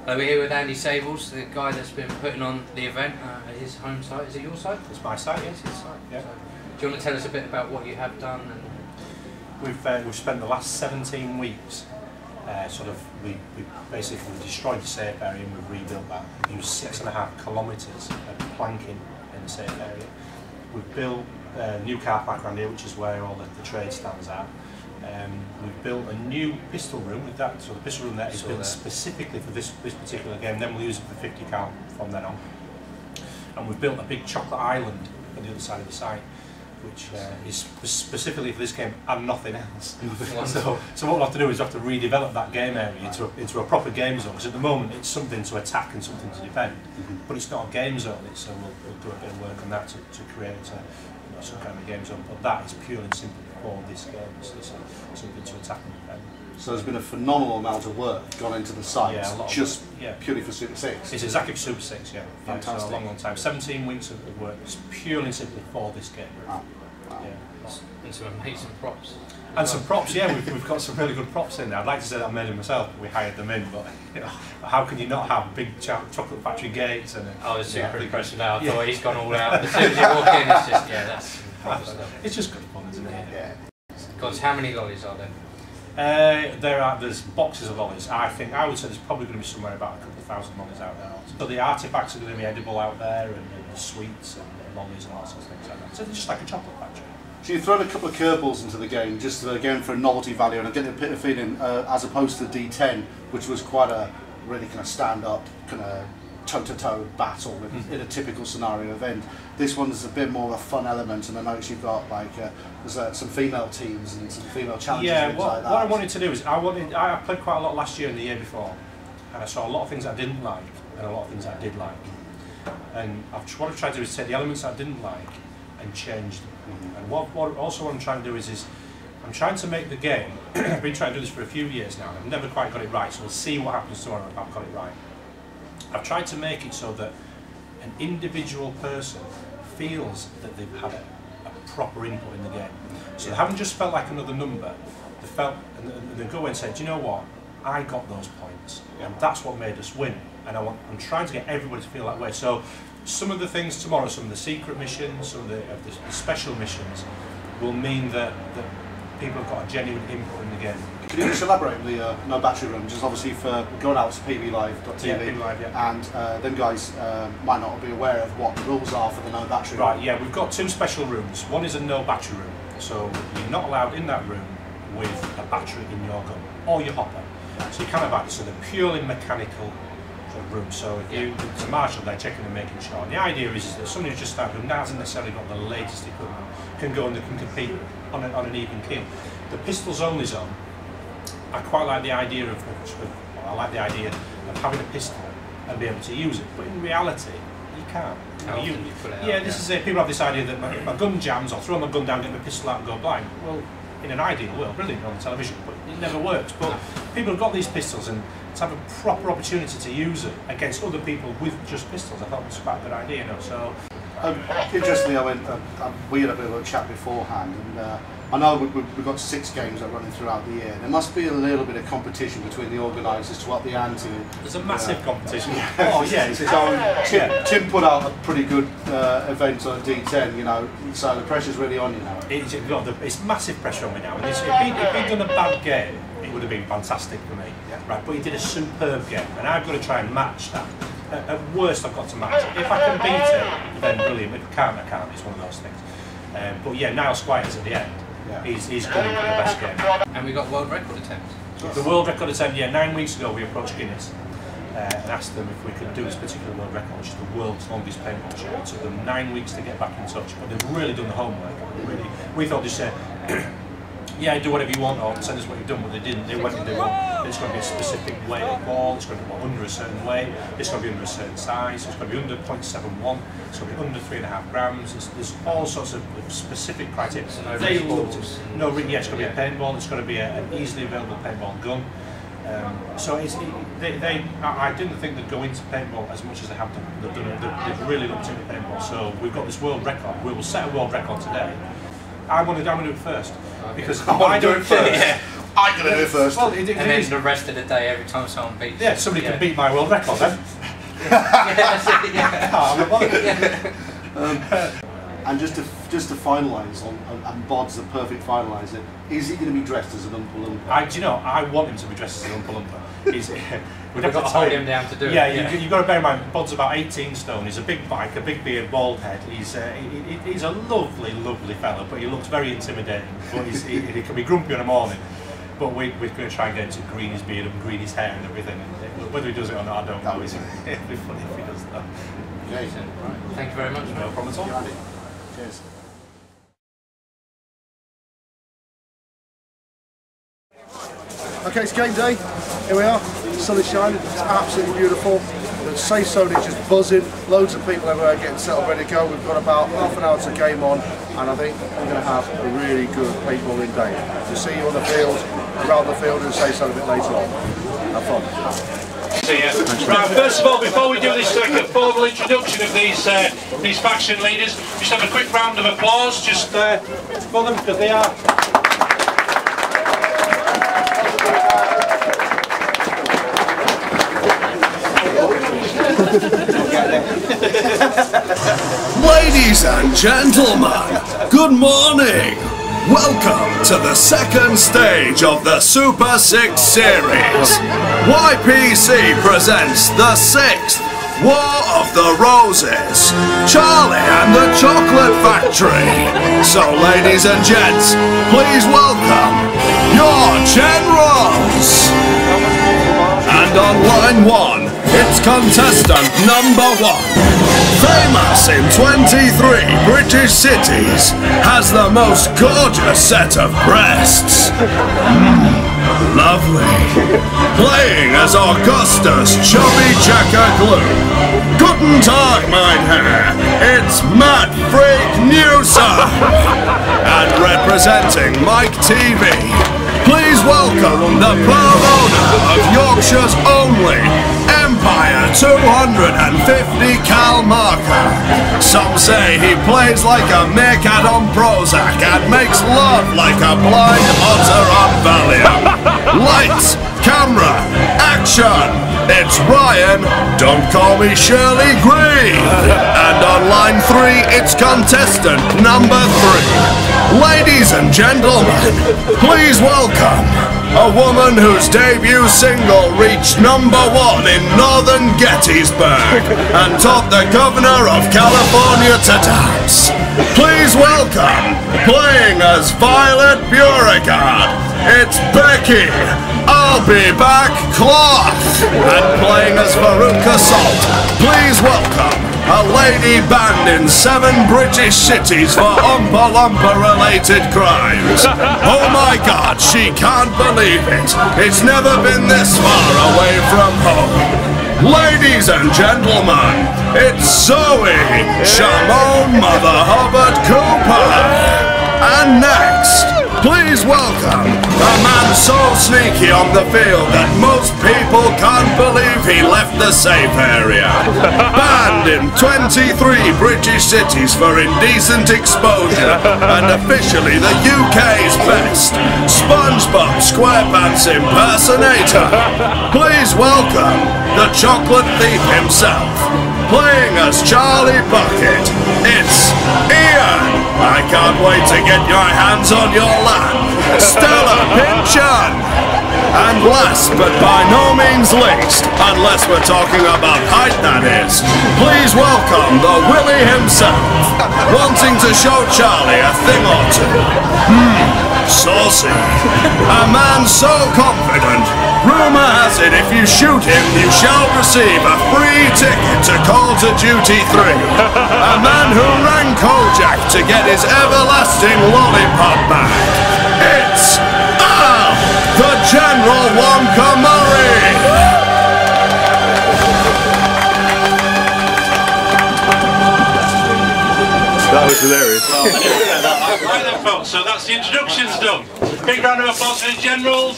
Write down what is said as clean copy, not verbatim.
We're here with Andy Sables, the guy that's been putting on the event at his home site. Is it your site? It's my site, yes. It's his site. Yeah. So, do you want to tell us a bit about what you have done? And We've spent the last 17 weeks we basically destroyed the safe area and we've rebuilt that. We've used 6.5 kilometres of planking in the safe area. We've built a new car park around here, which is where all the trade stands are. We've built a new pistol room with that, so the pistol room there is built specifically for this particular game. Then we'll use it for 50 cal from then on. And we've built a big chocolate island on the other side of the site, which is specifically for this game and nothing else. so what we'll have to do is have to redevelop that game area into a proper game zone, because at the moment it's something to attack and something to defend, but it's not a game zone. So we'll do a bit of work on that to create some kind of game zone, but that is purely and simply for this game. So it's something to attack and defend. So there's been a phenomenal amount of work gone into the site, purely for Super 6. It's exactly for Super 6, yeah. Fantastic. So a long time. 17 weeks of work, it's purely and simply for this game. Wow. Yeah. and some amazing props. And some props, yeah, we've got some really good props in there. I'd like to say that I made them myself, but we hired them in. But you know, how can you not have big chocolate factory gates? And I was super impressed now. I thought he's gone all out. As soon as you walk in, it's just that's proper stuff. It's just good fun, isn't it? Yeah. Because how many lollies are there? There's boxes of lollies. I would say there's probably going to be somewhere about a couple of thousand lollies out there. So the artifacts are going to be edible out there, and the sweets and the lollies and all sorts of things like that. So it's just like a chocolate factory. So you've thrown a couple of curveballs into the game, just again for a novelty value, and I'm getting a bit of feeling as opposed to D10, which was quite a really kind of stand-up, kind of toe-to-toe battle in a typical scenario event. This one's a bit more of a fun element, and I noticed you've got like there's some female teams and some female challenges. Yeah, and what like that. I wanted to do is I played quite a lot last year and the year before, and I saw a lot of things I didn't like and a lot of things I did like. And what I've tried to do is take the elements I didn't like and change them. And what I'm trying to do is I'm trying to make the game. I've been trying to do this for a few years now, and I've never quite got it right. So we'll see what happens tomorrow if I've got it right. I've tried to make it so that an individual person feels that they've had a proper input in the game. So they haven't just felt like another number. They felt, and they go away and say, do you know what? I got those points, and that's what made us win. And I'm trying to get everybody to feel that way. So some of the things tomorrow, some of the secret missions, some of the special missions, will mean that people have got a genuine input in the game. Can you just elaborate on the no battery room? Just obviously for going out to pblive.tv, yeah, PBLive, yeah. And them guys might not be aware of what the rules are for the no battery room. Right, yeah, we've got two special rooms. One is a no battery room, so you're not allowed in that room with a battery in your gun or your hopper. So you can't have that. So they're purely mechanical room. So if you to marshal, they're checking and making sure. And the idea is that somebody who's just started, who hasn't necessarily got the latest equipment, can go and they can compete on an even keel. The pistols only zone, I quite like the idea of having a pistol and be able to use it, but in reality you can't. This is it. People have this idea that if my gun jams, I'll throw my gun down, get my pistol out and go blind. Well, in an ideal world, brilliant on television, but it never works. But people have got these pistols, and to have a proper opportunity to use it against other people with just pistols, I thought it was quite a good idea, you know. So interestingly, we had a bit of a chat beforehand, and I know we've got 6 games that are running throughout the year. There must be a little bit of competition between the organisers to up the ante. There's a massive competition. Oh yeah, it's its own. Tim put out a pretty good event on D10, you know, so the pressure's really on you now. It's massive pressure on me now. And if he'd done a bad game, it would have been fantastic for me. Yeah. Right, but he did a superb game, and I've got to try and match that. At worst, I've got to match it. If I can beat it, then brilliant. If I can't, I can't. It's one of those things. But yeah, Niall Squires at the end. Yeah. He's going for the best game. And we got world record attempts. The world record attempt, yeah, 9 weeks ago we approached Guinness and asked them if we could do this particular world record, which is the world's longest paintball show. It took them 9 weeks to get back in touch, but they've really done the homework. We thought they'd say, yeah, do whatever you want, or send us what you've done, but they didn't. They went and did, well, it's going to be a specific weight of ball, it's going to be under a certain weight, it's going to be under a certain size, it's going to be under 0.71, it's going to be under 3.5 grams. There's all sorts of specific criteria. So they looked it's going to be a paintball, it's going to be an easily available paintball gun. So I didn't think they'd go into paintball as much as they have done. They've really looked into paintball. So we've got this world record. We will set a world record today. I want to do it first, because if I do it first, I'm going to do it first. Well, and then the rest of the day, every time someone beats. Yeah, somebody can beat my world record then. And just to finalise on, and Bod's the perfect finaliser, is he going to be dressed as an Oompa Loompa? Do you know, I want him to be dressed as an Oompa Loompa. We've got to hold him down to do it. Yeah, you've got to bear in mind, Bod's about 18 stone, he's a big bike, a big beard, bald head, he's a lovely, lovely fellow, but he looks very intimidating, but he can be grumpy in the morning. But we're going to try and get him to green his beard and green his hair and everything, and whether he does it or not, I don't know. It'd be funny if he does that. Okay. Right. Thank you very much. No problem at all. Cheers. Okay, it's game day. Here we are. The sun is shining. It's absolutely beautiful. The safe zone is just buzzing. Loads of people everywhere getting settled, ready to go. We've got about half an hour to game on, and I think we're going to have a really good paintballing day. We'll see you on the field, around the field, and the safe zone a bit later on. Have fun. Right, first of all, before we do this formal introduction of these faction leaders, just have a quick round of applause, just For them, because they are. Ladies and gentlemen, good morning. Welcome to the second stage of the Super 6 series. YPC presents the 6th War of the Roses, Charlie and the Chocolate Factory. So ladies and gents, please welcome your generals. And on line 1, it's contestant number 1. Famous in 23 British cities, has the most gorgeous set of breasts. Lovely. Playing as Augustus Chubby Checker Glue. Guten Tag, mein Herr. It's Matt Freak Newser. And representing Mike TV, please welcome the proud owner of Yorkshire's only Empire 250 cal marker. Some say he plays like a meerkat on Prozac and makes love like a blind otter on Valium. Lights, camera, action! It's Ryan, don't call me Shirley Green. And on line 3, it's contestant number 3. Ladies and gentlemen, please welcome a woman whose debut single reached number 1 in northern Gettysburg and taught the governor of California to dance. Please welcome, playing as Violet Beauregard, it's Becky, I'll be back Cloth. And playing as Veruca Salt, please welcome a lady banned in 7 British cities for Oompa Loompa related crimes. Oh my God, she can't believe it. It's never been this far away from home. Ladies and gentlemen, it's Zoe Shamon Mother Hubbard Cooper. And next, please welcome a man so sneaky on the field that most people can't believe he left the safe area. Banned in 23 British cities for indecent exposure and officially the UK's best SpongeBob SquarePants impersonator. Please welcome the chocolate thief himself. Playing as Charlie Bucket, it's Ian. I can't wait to get your hands on your land, Stella Pinchan. And last but by no means least, unless we're talking about height that is, please welcome the Willie himself, wanting to show Charlie a thing or two. Saucy. A man so confident, rumour has it if you shoot him you shall receive a free ticket to Call to Duty 3. A man who rang Kojak to get his everlasting lollipop back. It's Al, the General Wonka Murray. That was hilarious. Right then, folks, so that's the introductions done. Big round of applause for the generals.